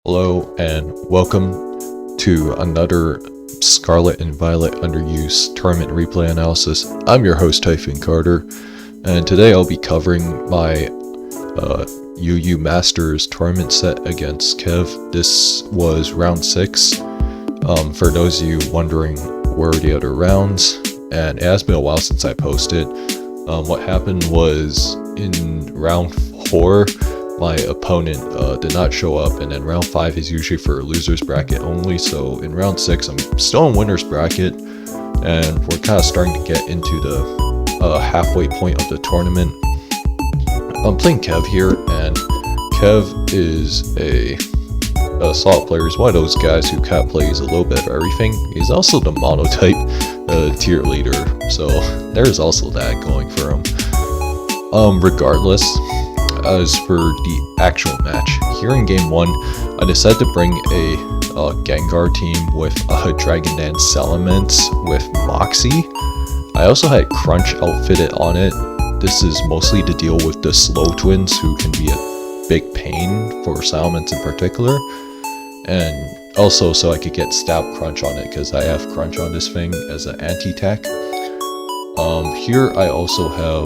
Hello and welcome to another Scarlet and Violet Underuse Tournament Replay Analysis. I'm your host Typhoon Carter, and today I'll be covering my UU Masters tournament set against Kev. This was round 6. For those of you wondering where are the other rounds, and it has been a while since I posted. What happened was in round 4, my opponent did not show up, and then round 5 is usually for losers bracket only, so in round 6 I'm still in winners bracket, and we're kind of starting to get into the halfway point of the tournament. I'm playing Kev here, and Kev is a solid player. He's one of those guys who kind of plays a little bit of everything. He's also the monotype tier leader, so there's also that going for him. Regardless, as for the actual match, here in game 1, I decided to bring a Gengar team with a Dragon Dance Salamence with Moxie. I also had Crunch outfitted on it. This is mostly to deal with the slow twins, who can be a big pain for Salamence in particular, and also so I could get Stab Crunch on it, because I have Crunch on this thing as an anti-tech. Here I also have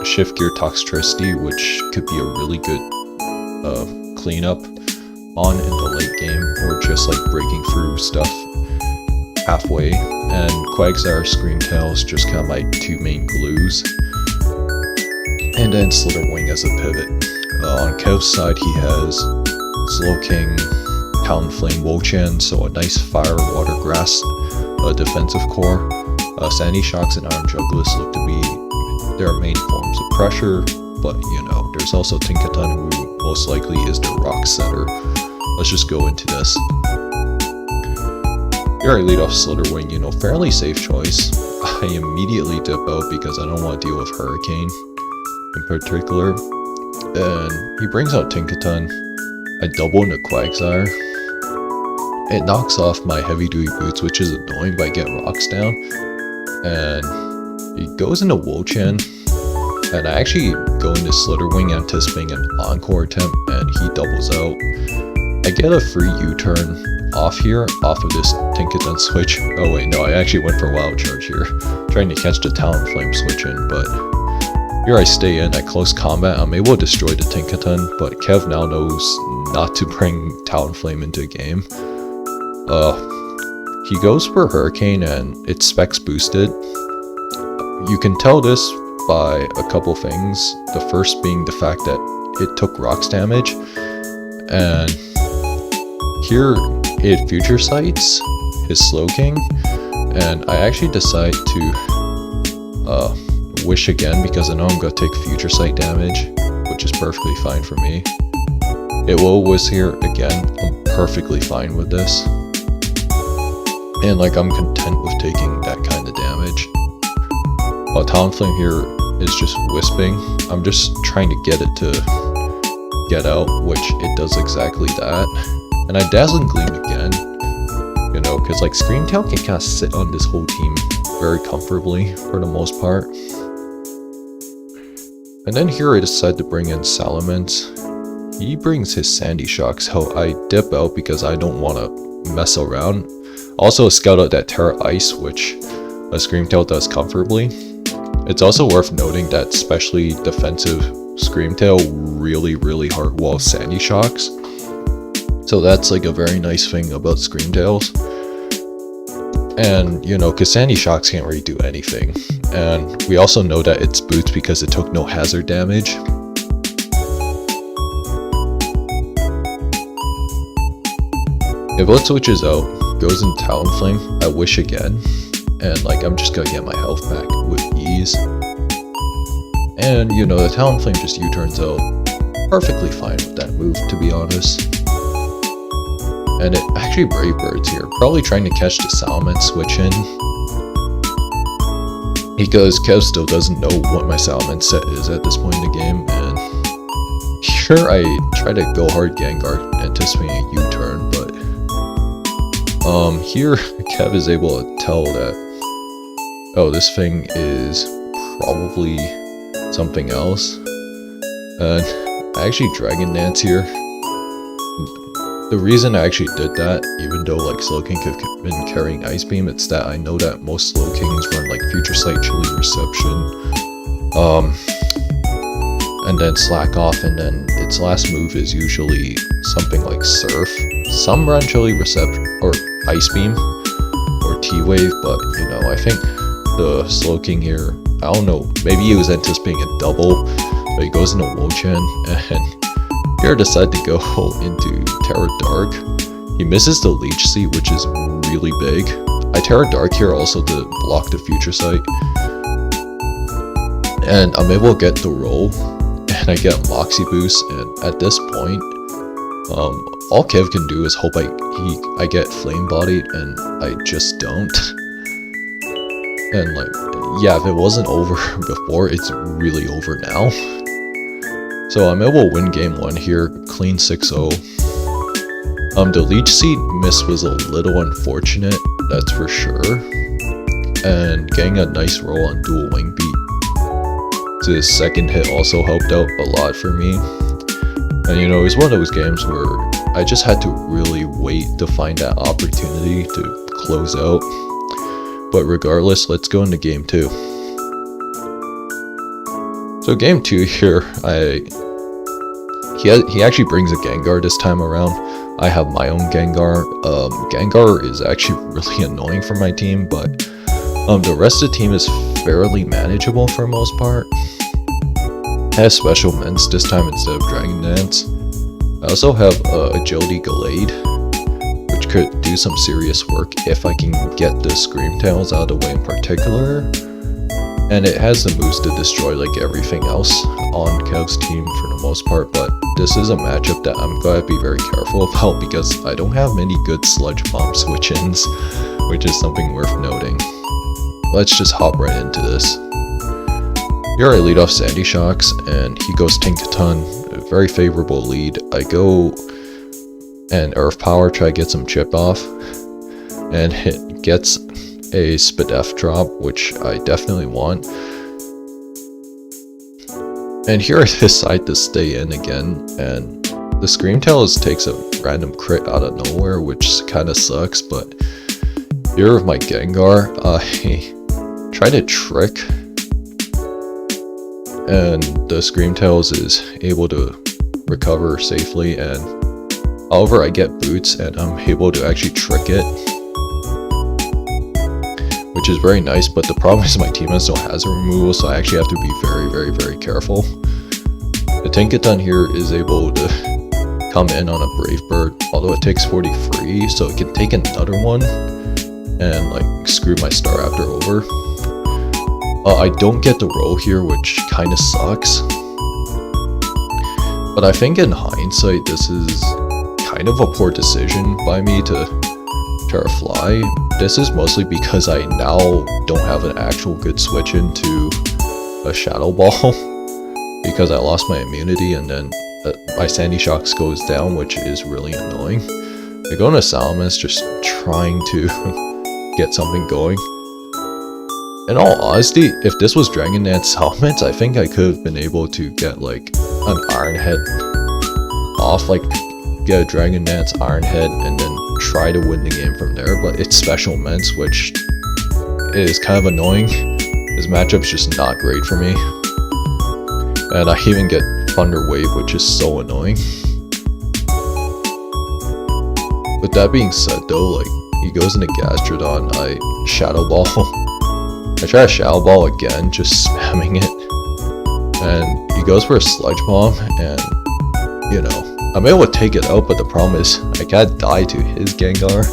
Shift Gear Toxtricity, which could be a really good cleanup on in the late game, or just like breaking through stuff halfway, and Quagsire Screamtail is just kind of my two main glues, and then Slitherwing as a pivot. On Kev's side, he has Slowking, Talonflame, Wo-Chan, so a nice Fire, Water, Grass defensive core. Sandy Shocks and Iron Juggless look to be their main forms of pressure, but you know, there's also Tinkaton, who most likely is the rock setter. Let's just go into this. Here I lead off Slitherwing, you know, fairly safe choice. I immediately dip out because I don't want to deal with Hurricane in particular. And he brings out Tinkaton. I double into Quagsire. It knocks off my heavy duty boots, which is annoying, but I get rocks down. And he goes into Wo-Chan, and I actually go into Slitherwing anticipating an encore attempt, and he doubles out. I get a free U-turn off here, off of this Tinkaton switch. Oh wait, no, I actually went for Wild Charge here, trying to catch the Talonflame switch in, but here I stay in. At close combat, I'm able to destroy the Tinkaton, but Kev now knows not to bring Talonflame into a game. He goes for Hurricane, and it's specs boosted. You can tell this by a couple things. The first being the fact that it took rocks damage, and here it future sights his Slowking, and I actually decide to wish again because I know I'm gonna take future sight damage, which is perfectly fine for me. It will whiz here again. I'm perfectly fine with this, and like I'm content with taking that kind of damage. While Talonflame here is just wisping, I'm just trying to get it to get out, which it does exactly that. And I Dazzling Gleam again, you know, because like Screamtail can kind of sit on this whole team very comfortably for the most part. And then here I decide to bring in Salamence. He brings his Sandy Shocks, so I dip out because I don't want to mess around. Also scout out that Terra Ice, which a Screamtail does comfortably. It's also worth noting that especially defensive Screamtail really hard wall Sandy Shocks. So that's like a very nice thing about Screamtails. And you know, cause Sandy Shocks can't really do anything. And we also know that it's boots because it took no hazard damage. If it switches out, goes in Talonflame, I wish again. And like I'm just gonna get my health back with ease. And you know, the Talonflame just U-turns out. Perfectly fine with that move, to be honest. And it actually Brave Birds here, probably trying to catch the Salamence switch in. Because Kev still doesn't know what my Salamence set is at this point in the game, and here I try to go hard Gengar, anticipating a U-turn, but here Kev is able to tell that, oh, this thing is probably something else. And I actually Dragon Dance here. The reason I actually did that, even though like Slowking could have been carrying Ice Beam, it's that I know that most Slowkings run like Future Sight, Chilly Reception, and then Slack Off, and then its last move is usually something like Surf. Some run Chilly Reception or Ice Beam or T-Wave, but you know, I think the Slowking here, I don't know, maybe he was anticipating a double, but he goes into Wo-Chen, and here decided to go into Terra Dark. He misses the Leech Seed, which is really big. I Terra Dark here also to block the Future Sight, and I'm able to get the roll, and I get Moxie Boost, and at this point, all Kev can do is hope I get Flame Bodied, and I just don't. And like, yeah, if it wasn't over before, it's really over now. So I'm able to win game 1 here, clean 6-0. The Leech Seed miss was a little unfortunate, that's for sure. And getting a nice roll on dual Wing Beat to his second hit also helped out a lot for me. And you know, it was one of those games where I just had to really wait to find that opportunity to close out. But regardless, let's go into game 2. So game 2 here, he actually brings a Gengar this time around. I have my own Gengar. Gengar is actually really annoying for my team, but the rest of the team is fairly manageable for the most part. I have Special Mints this time instead of Dragon Dance. I also have Agility Gallade, which could do some serious work if I can get the Scream Tails out of the way in particular. And it has the moves to destroy like everything else on Kev's team for the most part, but this is a matchup that I'm going to be very careful about because I don't have many good Sludge Bomb switch-ins, which is something worth noting. Let's just hop right into this. Here I lead off Sandy Shocks, and he goes Tinkaton, a very favorable lead. I go and Earth Power, try to get some chip off, and it gets a Spadef drop, which I definitely want. And here I decide to stay in again, and the Scream Tails takes a random crit out of nowhere, which kind of sucks, but here with my Gengar, I try to trick, and the Scream Tails is able to recover safely, and however I get Boots and I'm able to actually trick it, which is very nice, but the problem is my team has no hazard removal, so I actually have to be very careful. The Tinkaton here is able to come in on a Brave Bird, although it takes 40 free, so it can take another one and like screw my Staraptor over. I don't get the roll here, which kind of sucks, but I think in hindsight this is kind of a poor decision by me to Terra Fly. This is mostly because I now don't have an actual good switch into a Shadow Ball because I lost my immunity, and then my Sandy Shocks goes down, which is really annoying. I go into Salamence just trying to get something going. In all honesty, if this was Dragon Dance Salamence, I think I could have been able to get like an Iron Head off, like get a Dragon Dance Iron Head and then try to win the game from there, but it's Special Mints, which is kind of annoying. This matchup's just not great for me. And I even get Thunder Wave, which is so annoying. With that being said though, like, he goes into Gastrodon, I Shadow Ball. I try to Shadow Ball again, just spamming it. And he goes for a Sludge Bomb, and, you know, I'm able to take it out, but the problem is I can't die to his Gengar,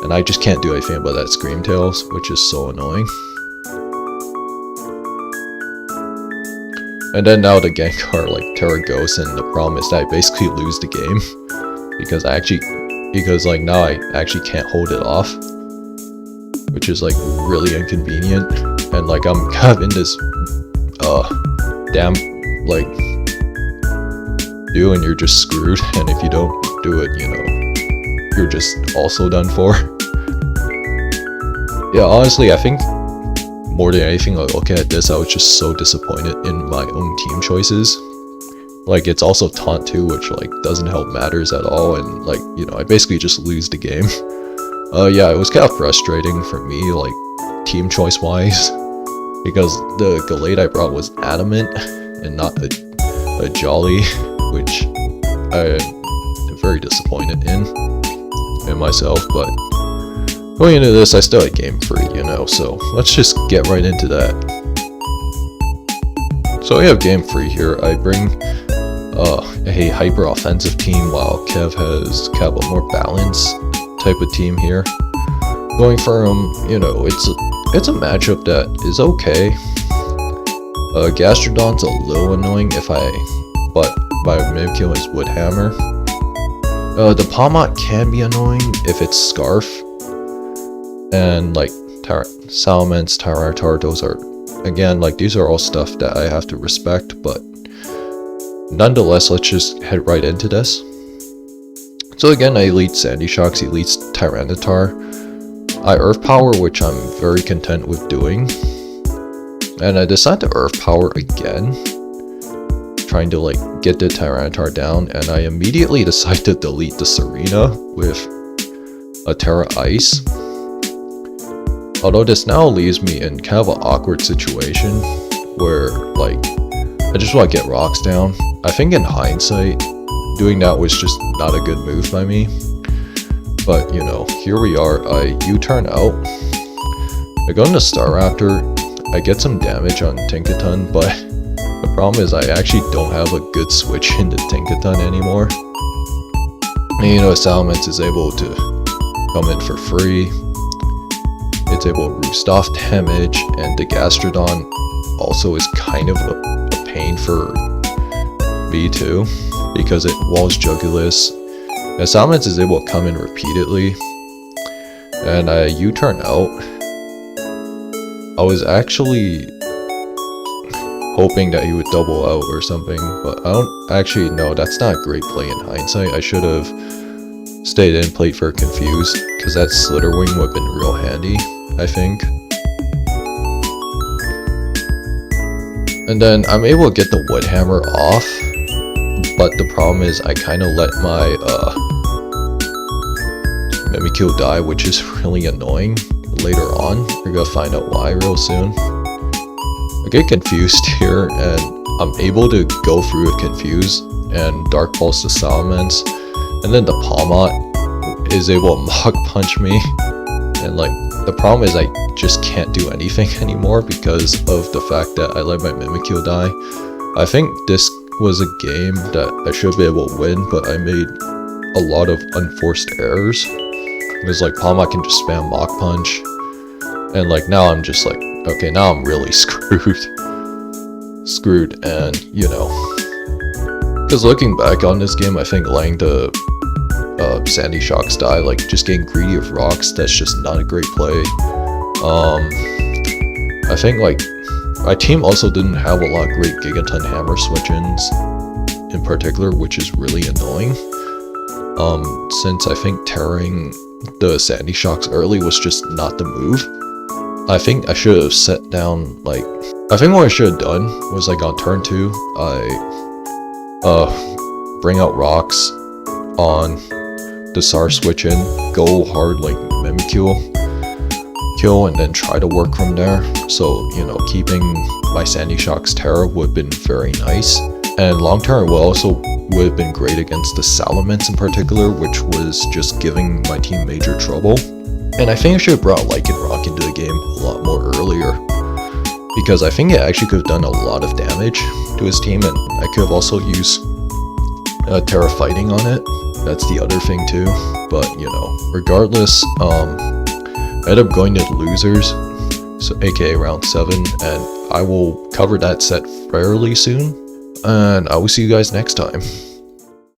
and I just can't do anything about that Scream Tails, which is so annoying. And then now the Gengar like Terra Ghost, and the problem is that I basically lose the game because like now I actually can't hold it off, which is like really inconvenient. And like I'm kind of in this damn like and you're just screwed, and if you don't do it, you know, you're just also done for. Yeah, honestly, I think more than anything, like looking at this, I was just so disappointed in my own team choices. Like, it's also taunt too, which like doesn't help matters at all, and like, you know, I basically just lose the game. Yeah, it was kind of frustrating for me, like, team choice wise, because the Gallade I brought was Adamant and not a Jolly, which I'm very disappointed in myself. But going into this, I still had game 3, you know, so let's just get right into that. So we have game 3 here. I bring a hyper offensive team, while Kev has kind of a more balanced type of team here. Going from, you know, it's a matchup that is okay. Gastrodon's a little annoying but my Mimikyu is Wood Hammer. The Palmot can be annoying if it's Scarf, and like Salamence, Tyranitar, those are, again, like, these are all stuff that I have to respect, but nonetheless, let's just head right into this. So again, I elite Sandy Shocks, elites Tyranitar. I Earth Power, which I'm very content with doing. And I decide to Earth Power again, trying to like get the Tyranitar down, and I immediately decide to delete the Serena with a Terra Ice. Although this now leaves me in kind of an awkward situation where, like, I just want to get rocks down. I think in hindsight, doing that was just not a good move by me. But, you know, here we are. I U-turn out. I go into Staraptor. I get some damage on Tinkaton, but the problem is I actually don't have a good switch into Tinkaton anymore. And, you know, Salamence is able to come in for free. It's able to roost off damage, and the Gastrodon also is kind of a pain for me too, because it walls Jugulis. And Salamence is able to come in repeatedly, and I U-turn out. I was actually hoping that he would double out or something, but I don't actually know. That's not a great play in hindsight. I should have stayed in, played for Confuse, because that Slitherwing would have been real handy, I think. And then I'm able to get the Wood Hammer off, but the problem is I kind of let my Mimikyu die, which is really annoying later on. You're gonna find out why real soon. I get confused here, and I'm able to go through with Confuse and Dark Pulse to Salamence, and then the Palmot is able to Mach Punch me, and like, the problem is I just can't do anything anymore because of the fact that I let my Mimikyu die. I think this was a game that I should be able to win, but I made a lot of unforced errors. Because like, Palmot can just spam Mach Punch, and like, now I'm just like, okay, now I'm really screwed. And you know, because looking back on this game, I think letting the Sandy Shocks die, like just getting greedy of rocks, that's just not a great play. I think like my team also didn't have a lot of great Gigaton Hammer switch-ins in particular, which is really annoying. Since I think tearing the Sandy Shocks early was just not the move. I think I should have set down, like, I think what I should have done was like on turn 2, I bring out rocks on the SAR switch in, go hard like Mimikyu, kill, and then try to work from there. So, you know, keeping my Sandy Shocks Terra would have been very nice. And long term it also would have been great against the Salamence in particular, which was just giving my team major trouble. And I think I should have brought Lycan Rock into the game a lot more earlier, because I think it actually could have done a lot of damage to his team, and I could have also used Terra Fighting on it. That's the other thing too. But, you know, regardless, I ended up going to losers, so aka round 7, and I will cover that set fairly soon, and I will see you guys next time.